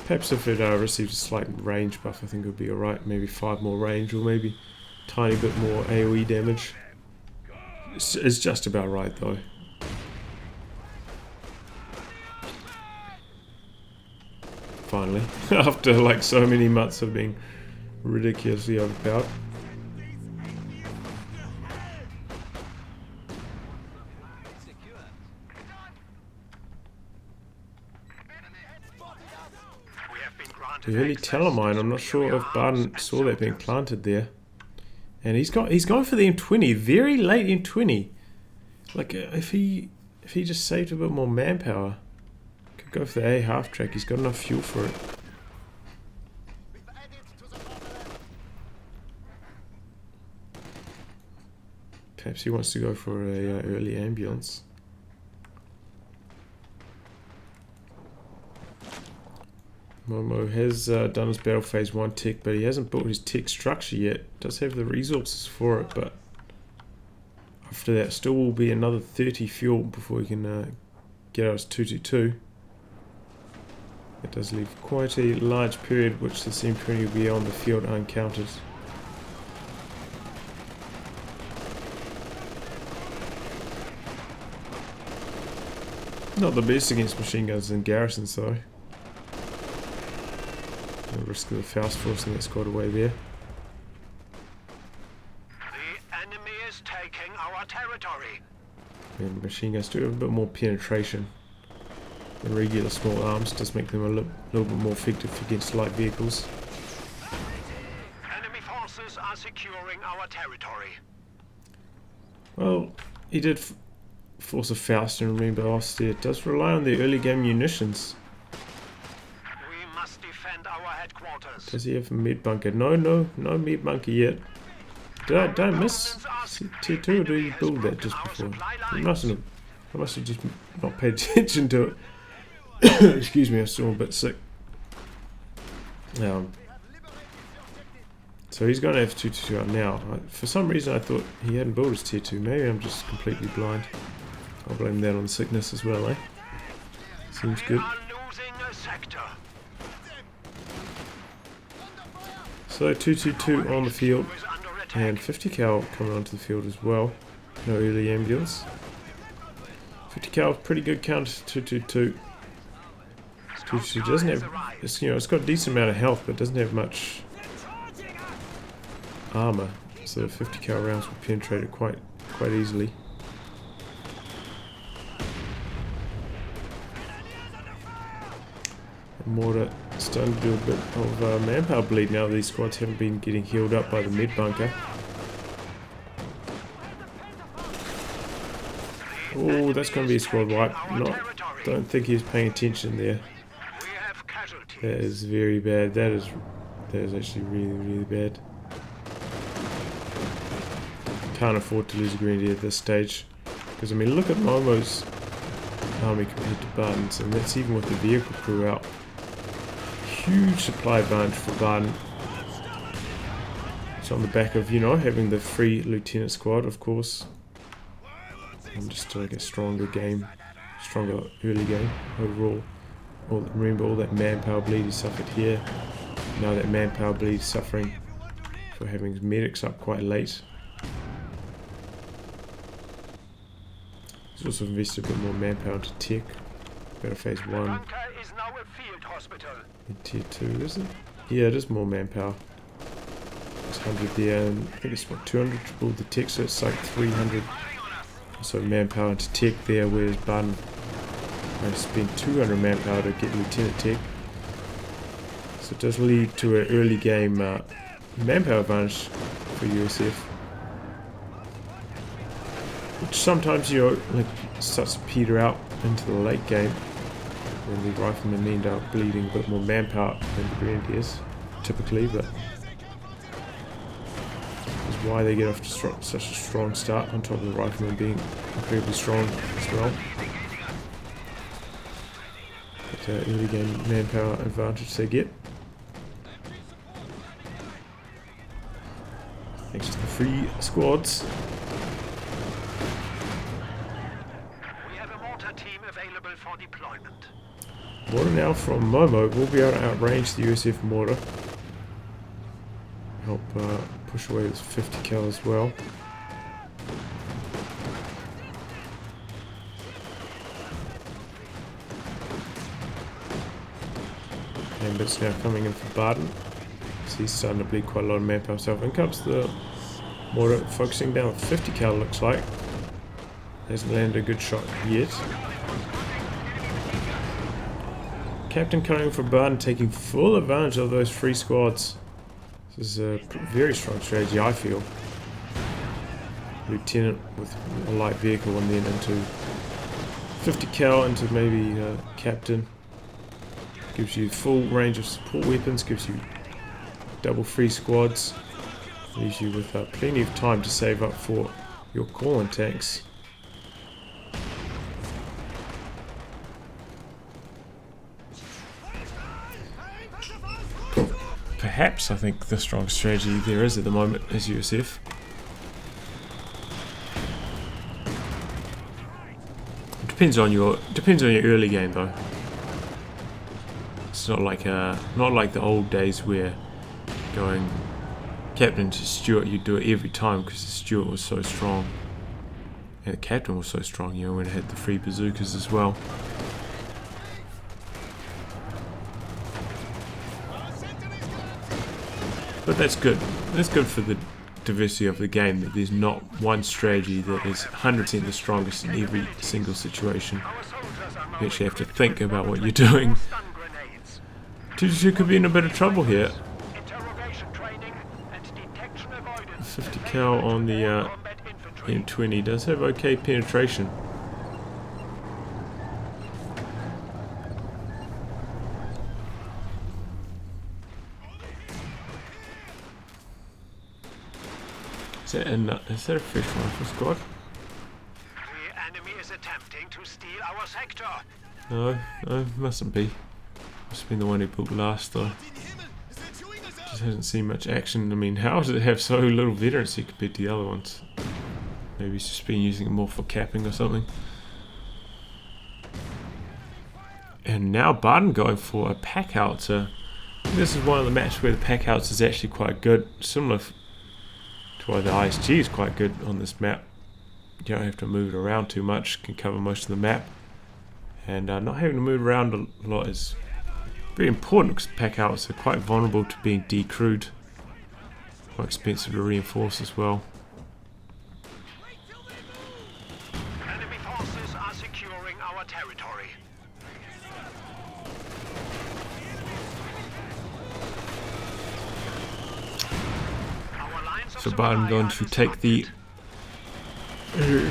Perhaps if it receives a slight range buff, I think it would be alright. Maybe 5 more range, or maybe a tiny bit more AoE damage. It's just about right though. Finally, after like so many months of being ridiculously overpowered. The early telemine, I'm not sure if Barton saw that being planted there. And he's going for the M20, very late M20. Like if he just saved a bit more manpower. Go for the A half track, he's got enough fuel for it. Perhaps he wants to go for a early ambulance. Momo has done his battle phase 1 tech, but he hasn't built his tech structure yet. Does have the resources for it, but after that still will be another 30 fuel before he can get out his 222. It does leave quite a large period which the M20 will be on the field uncounted. Not the best against machine guns and garrisons though. No risk of the Faust forcing that squad away there. The enemy is taking our territory. And machine guns do have a bit more penetration. The regular small arms does make them a little bit more effective against light vehicles. Enemy forces are securing our territory. Well, he did force a Faust and remember Austin. It does rely on the early game munitions. We must defend our headquarters. Does he have a mid bunker? No mid bunker yet. Did I miss tier 2 or did he build that just before? I must have just not paid attention to it. Excuse me, I'm still a bit sick. So he's going to have 222 out now. For some reason I thought he hadn't built his tier 2. Maybe I'm just completely blind. I'll blame that on sickness as well, eh? Seems good. So 222 on the field. And 50 cal coming onto the field as well. No early ambulance. 50 cal, pretty good counter to 222. 222 doesn't have, it's got a decent amount of health, but doesn't have much armor. So 50 cal rounds will penetrate it quite easily. And Mortar starting to do a bit of manpower bleed now. These squads haven't been getting healed up by the mid bunker. Oh, that's going to be a squad wipe. Don't think he was paying attention there. That is very bad. That is actually really bad. Can't afford to lose a grenadier at this stage. Because I mean, look at Momo's army compared to Barton's, and that's even with the vehicle crew out. Huge supply advantage for Barton. It's on the back of, having the free lieutenant squad, of course. And just like a stronger early game overall. Remember all that manpower bleed he suffered here. Now that manpower bleed he's suffering for having his medics up quite late. He's also invested a bit more manpower into tech. better phase 1. Bunker is now a field hospital. In tier 2, is it? Yeah, it is more manpower. It's 100 there, and I think it's what, 200 to build the tech, so it's like 300 so manpower into tech there, whereas Barton I spent 200 manpower to get Lieutenant Tech. So it does lead to an early game manpower advantage for USF. Which sometimes, you know, like starts to peter out into the late game when the riflemen end up bleeding a bit more manpower than the grenadiers, typically, but that's why they get off to such a strong start, on top of the riflemen being incredibly strong as well. But early game manpower advantage they get. Thanks to the free squads. We have a mortar team available for deployment. Mortar now from Momo will be able to outrange the USF mortar. Help push away this 50 cal as well. And it's now coming in for Barton. So he's starting to bleed quite a lot of manpower himself. In comes the mortar, focusing down with 50 cal, looks like. Hasn't landed a good shot yet. Captain coming for Barton, taking full advantage of those free squads. This is a very strong strategy, I feel. Lieutenant with a light vehicle and then into 50 cal into maybe Captain. Gives you full range of support weapons, gives you double free squads. Leaves you with plenty of time to save up for your call-in tanks. Perhaps, I think, the strongest strategy there is at the moment is USF. It depends on your early game though. It's not like the old days where going captain to Stuart, you do it every time because the Stuart was so strong and the captain was so strong. You know, when it had the free bazookas as well. But that's good. That's good for the diversity of the game, that there's not one strategy that is 100% the strongest in every single situation. You actually have to think about what you're doing. 2-2 could be in a bit of trouble here. 50 cal on the M20 does have okay penetration. Is that a fresh rifle squad? The enemy is attempting to steal our sector. No, mustn't be. Must have been the one who built last though. Just hasn't seen much action. I mean, how does it have so little veterancy compared to the other ones? Maybe he's just been using it more for capping or something. And now Barton going for a pack howitzer. This is one of the maps where the pack howitzer is actually quite good. Similar to why the ISG is quite good on this map. You don't have to move it around too much, can cover most of the map. And not having to move around a lot is very important because pack outs are quite vulnerable to being decrewed. Quite expensive to reinforce as well. Enemy forces are securing our territory. So Barton going to take the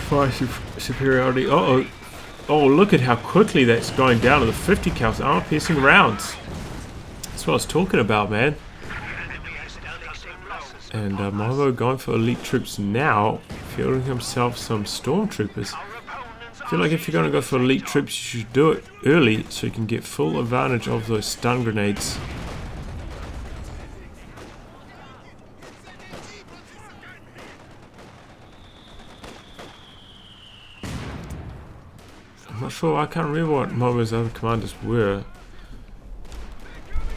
fire superiority. Uh-oh. Oh, look at how quickly that's going down to the 50 cal armor piercing rounds. That's what I was talking about, man. And Marvo going for elite troops now, fielding himself some stormtroopers. I feel like if you're going to go for elite troops, you should do it early so you can get full advantage of those stun grenades. I'm not sure, I can't remember what Momo's other commanders were.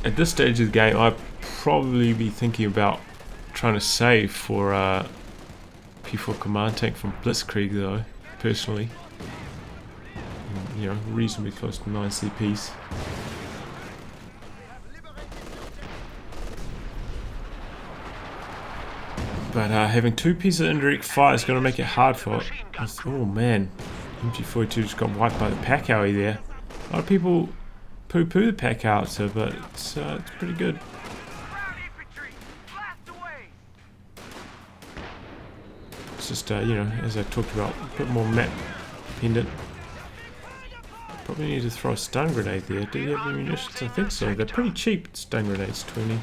At this stage of the game, I'd probably be thinking about trying to save for P4 command tank from Blitzkrieg though, personally. you know, reasonably close to 9 CPs. But having 2 pieces of indirect fire is going to make it hard for it. Oh man, MG42 just got wiped by the pack alley there. A lot of people poo-poo the pack out, but it's pretty good. It's just, you know, as I talked about, a bit more map dependent. Probably need to throw a stun grenade there. Do you have any munitions? I think so. They're pretty cheap, stun grenades, 20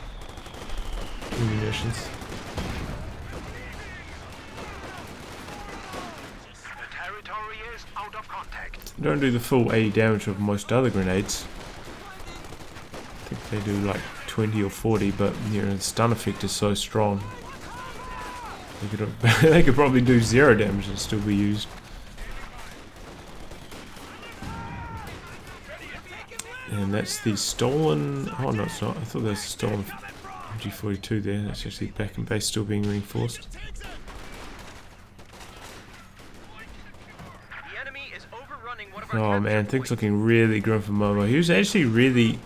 munitions. Don't do the full 80 damage of most other grenades. I think they do like 20 or 40, but you know, the stun effect is so strong. They could probably do 0 damage and still be used. And that's the stolen... Oh no, it's not. I thought that was stolen G42 there. That's actually back in base still being reinforced. Oh man, things looking really grim for Momo. He was actually really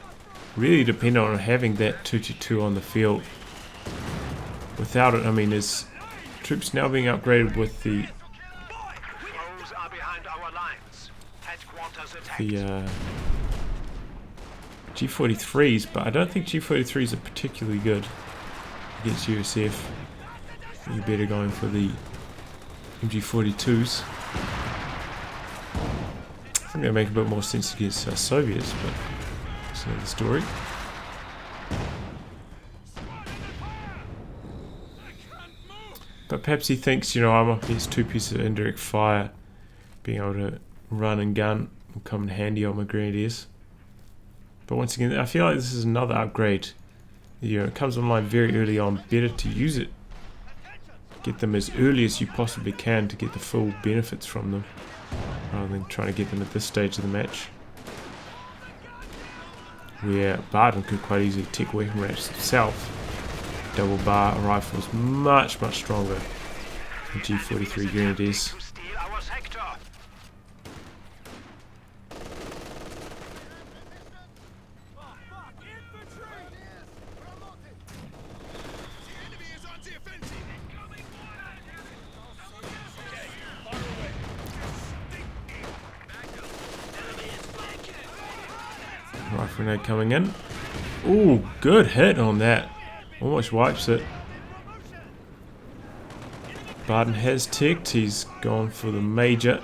dependent on having that 222 on the field. Without it, I mean, his troops now being upgraded with the G43s, but I don't think G43s are particularly good against USF. You're better going for the MG42s. I think they make a bit more sense against Soviets, but that's another story. But perhaps he thinks, you know, I'm up against 2 pieces of indirect fire. Being able to run and gun will come in handy on my grenadiers. But once again, I feel like this is another upgrade. You know, it comes online very early on. Better to use it. Get them as early as you possibly can to get the full benefits from them, rather than trying to get them at this stage of the match, where Barton could quite easily tick weapon racks himself. Double bar rifle is much stronger than G43 grenadiers. Rifle grenade coming in. Ooh, good hit on that. Almost wipes it. Barton has ticked. He's gone for the major.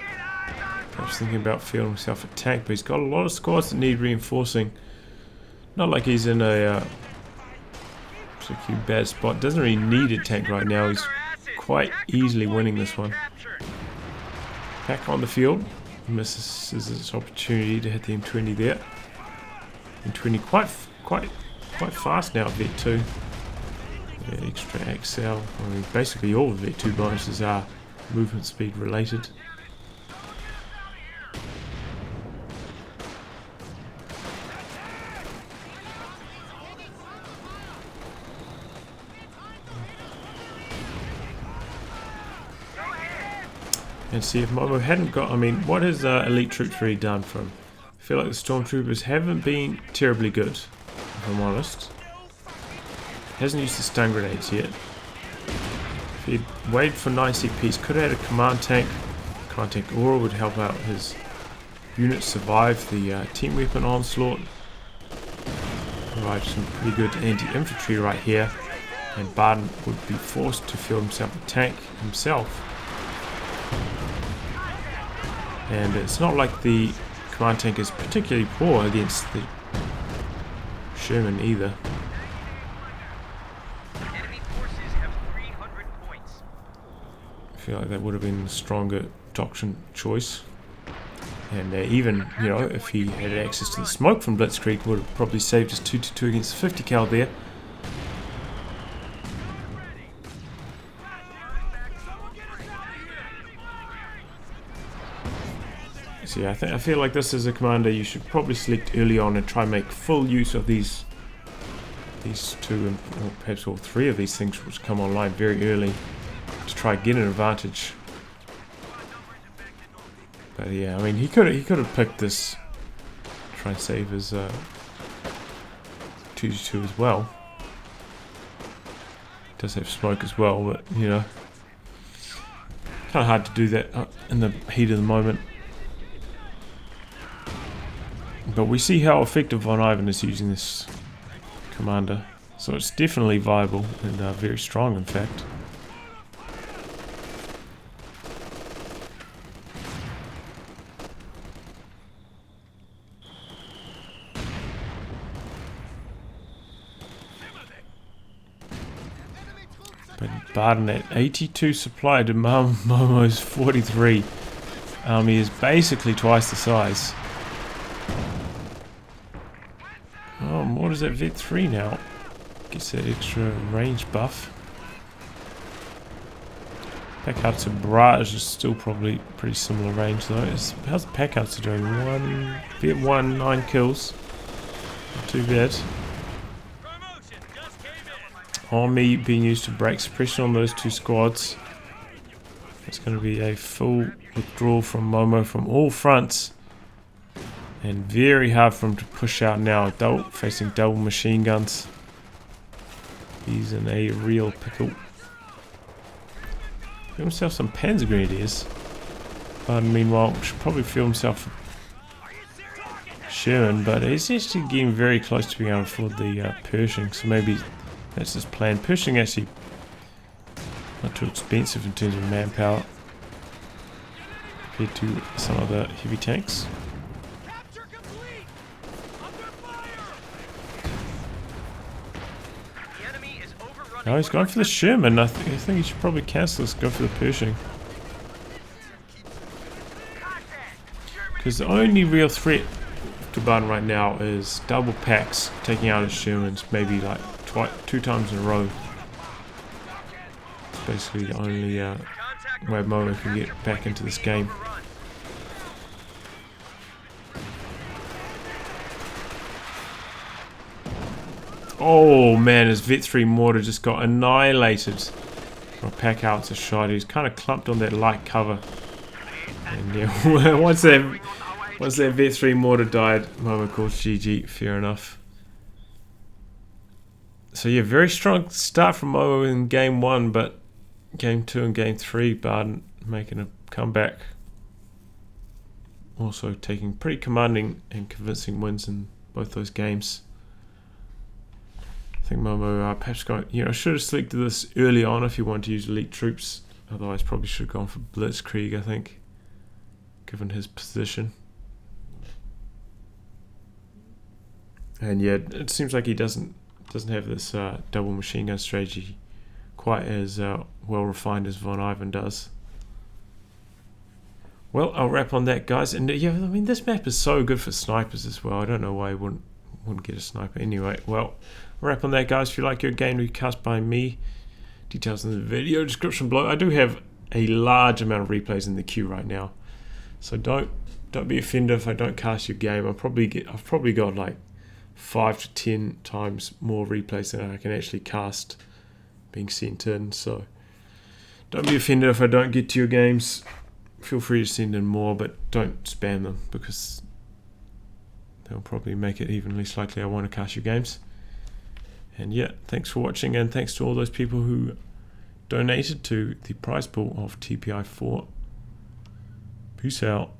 Perhaps thinking about fielding himself a tank, but he's got a lot of squads that need reinforcing. Not like he's in a particularly bad spot. Doesn't really need a tank right now. He's quite easily winning this one. Back on the field. Misses his opportunity to hit the M20 there. M20 quite fast now at Vet 2. Yeah, extra Excel. I mean, basically all of Vet 2 bonuses are movement speed related. And see if Momo hadn't got, I mean, what has elite troops really done for him? I feel like the stormtroopers haven't been terribly good, if I'm honest. Hasn't used the stun grenades yet. If he'd waited for 9 CPs, could have had a command tank. Command tank aura would help out his units survive the team weapon onslaught. Provide some pretty good anti-infantry right here. And Barton would be forced to field himself a tank himself. And it's not like the command tank is particularly poor against the Sherman either. Enemy forces have 300 points. I feel like that would have been a stronger doctrine choice. And even, you know, if he had access to the smoke from Blitzkrieg, would have probably saved his 2-2 against the 50 cal there. So yeah, I feel like this is a commander you should probably select early on and try and make full use of these two, and or perhaps all 3 of these things which come online very early to try and get an advantage. But yeah, I mean, he could have picked this, try and save his 2-2 as well. Does have smoke as well, but you know, kind of hard to do that in the heat of the moment. But we see how effective Von Ivan is using this commander, so it's definitely viable and very strong, in fact. But Barton at 82 supply to momo's 43. Army is basically twice the size. Oh, what is that Vet 3 now? Gets that extra range buff. Packouts to Barrage is still probably pretty similar range though. How's the Packouts doing? Vet 1, 9 kills. Not too bad. Army being used to break suppression on those two squads. It's going to be a full withdrawal from Momo from all fronts. And very hard for him to push out now. Facing double machine guns. He's in a real pickle. Got himself some Panzer Grenadiers. But meanwhile, should probably feel himself Sherman. But he's actually getting very close to being able to afford the Pershing. So maybe that's his plan. Pershing actually not too expensive in terms of manpower compared to some other heavy tanks. No, he's going for the Sherman. I think he should probably cancel this, go for the Pershing. Because the only real threat to Barton right now is double packs taking out his Shermans, maybe like 2 times in a row. It's basically the only way Momo can get back into this game. Oh man, his Vet 3 mortar just got annihilated from a pack out to shot. He's kind of clumped on that light cover. And yeah, once that Vet 3 mortar died, Momo calls GG, fair enough. So yeah, very strong start from Momo in game 1, but game 2 and game 3, Barton making a comeback. Also taking pretty commanding and convincing wins in both those games. I think Momo perhaps going, should have selected this early on if you want to use elite troops. Otherwise, probably should have gone for Blitzkrieg, I think, given his position. And yeah, it seems like he doesn't have this double machine gun strategy quite as well refined as Von Ivan does. Well, I'll wrap on that, guys. And yeah, I mean, this map is so good for snipers as well. I don't know why he wouldn't get a sniper anyway. Well, I'll wrap on that, guys. If you like your game recast by me, details in the video description below. I do have a large amount of replays in the queue right now, so don't be offended if I don't cast your game. I've probably got like 5 to 10 times more replays than I can actually cast being sent in. So don't be offended if I don't get to your games. Feel free to send in more, but don't spam them because they'll probably make it even less likely I want to cast your games. And yeah, thanks for watching, and thanks to all those people who donated to the prize pool of tPI4. Peace out.